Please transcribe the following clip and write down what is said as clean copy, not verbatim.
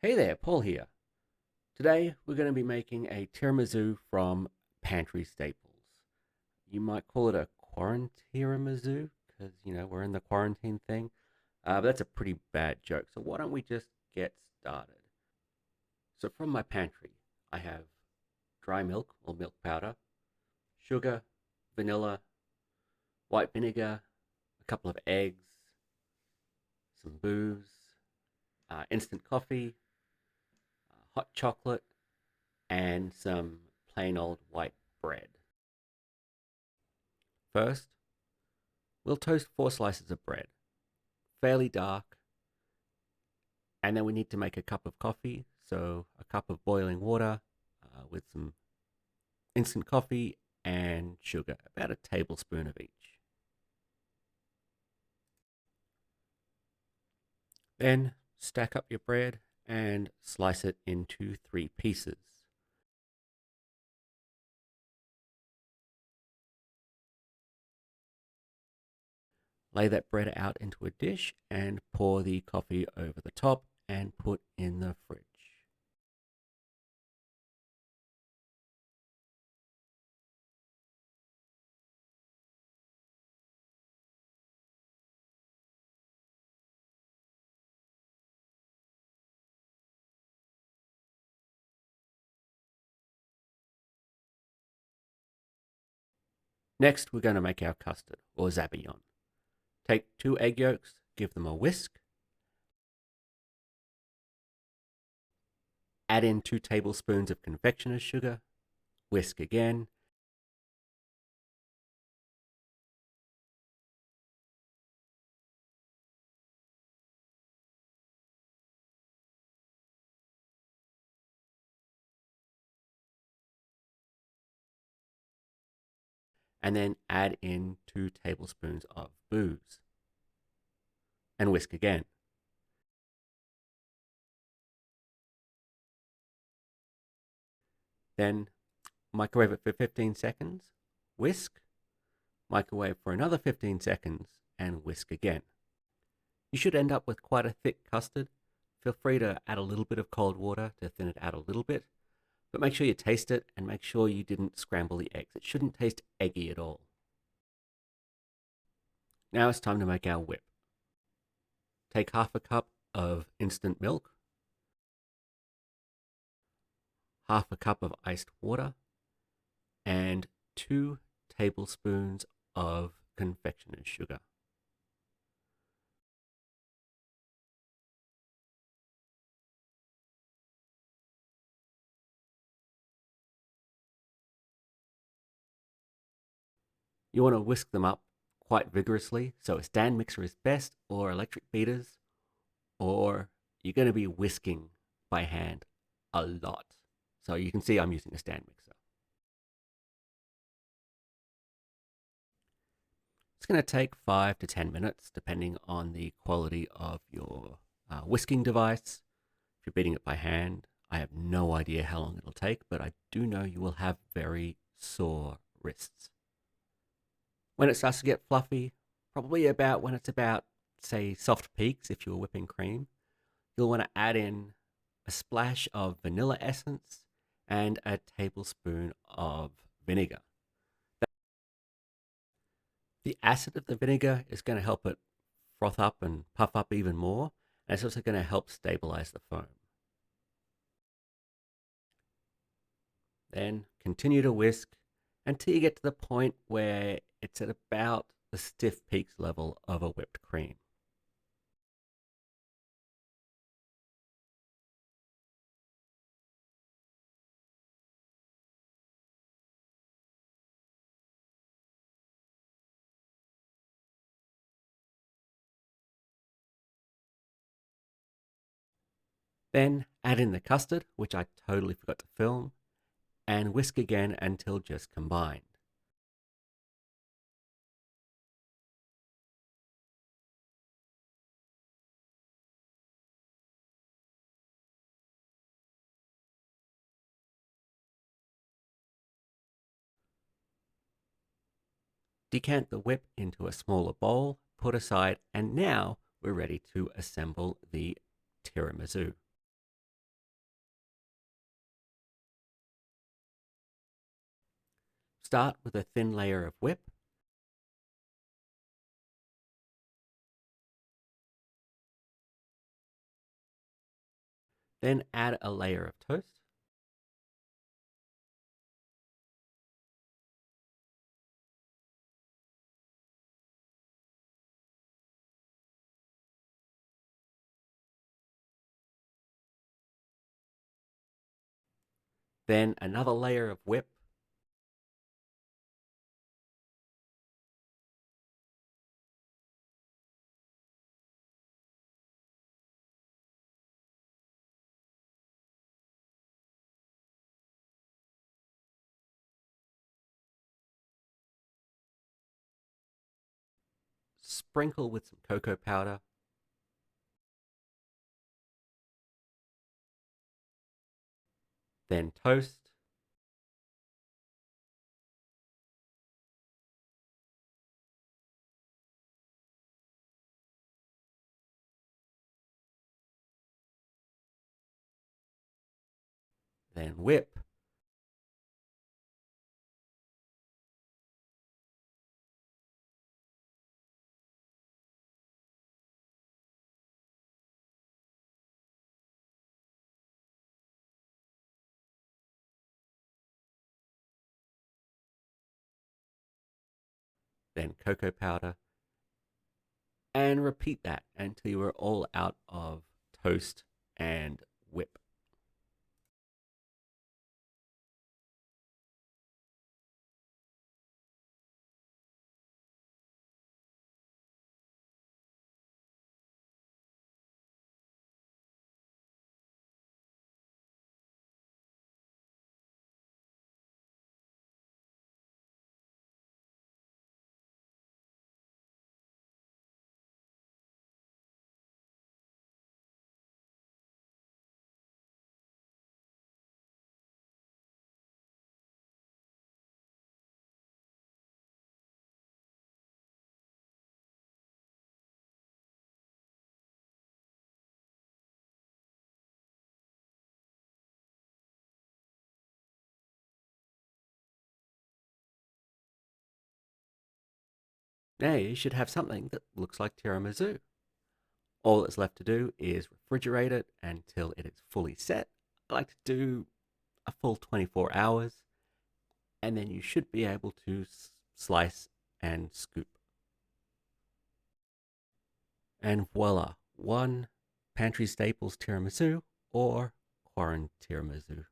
Hey there, Paul here. Today we're going to be making a tiramisu from Pantry Staples. You might call it a quarantiramisu because, we're in the quarantine thing. But that's a pretty bad joke. So why don't we just get started? So from my pantry, I have dry milk or milk powder, sugar, vanilla, white vinegar, a couple of eggs, some booze, instant coffee, hot chocolate, and some plain old white bread. First, we'll toast 4 slices of bread, fairly dark, and then we need to make a cup of coffee. So, a cup of boiling water with some instant coffee and sugar, about a tablespoon of each. Then, stack up your bread and slice it into 3 pieces. Lay that bread out into a dish and pour the coffee over the top and put in the fridge. Next, we're going to make our custard or zabillon. Take 2 egg yolks, give them a whisk, add in 2 tablespoons of confectioner's sugar, whisk again, and then add in 2 tablespoons of booze and whisk again. Then microwave it for 15 seconds, whisk, microwave for another 15 seconds, and whisk again. You should end up with quite a thick custard. Feel free to add a little bit of cold water to thin it out a little bit, but make sure you taste it and make sure you didn't scramble the eggs. It shouldn't taste eggy at all. Now it's time to make our whip. Take half a cup of instant milk, half a cup of iced water, and 2 tablespoons of confectioner's sugar. You want to whisk them up quite vigorously, so a stand mixer is best, or electric beaters, or you're going to be whisking by hand a lot. So you can see I'm using a stand mixer. It's going to take 5 to 10 minutes, depending on the quality of your whisking device. If you're beating it by hand, I have no idea how long it'll take, but I do know you will have very sore wrists. When it starts to get fluffy, probably about when it's about, say, soft peaks, if you were whipping cream, you'll want to add in a splash of vanilla essence and a tablespoon of vinegar. The acid of the vinegar is going to help it froth up and puff up even more, and it's also going to help stabilize the foam. Then continue to whisk until you get to the point where it's at about the stiff peaks level of a whipped cream. Then add in the custard, which I totally forgot to film, and whisk again until just combined. Decant the whip into a smaller bowl, put aside, and now we're ready to assemble the tiramisu. Start with a thin layer of whip, then add a layer of toast, then another layer of whip, sprinkle with some cocoa powder, then toast, then whip, then cocoa powder, and repeat that until you are all out of toast and whip. Now you should have something that looks like tiramisu. All that's left to do is refrigerate it until it is fully set. I like to do a full 24 hours, and then you should be able to slice and scoop. And voila, one Pantry Staples tiramisu or Quarantiramisu.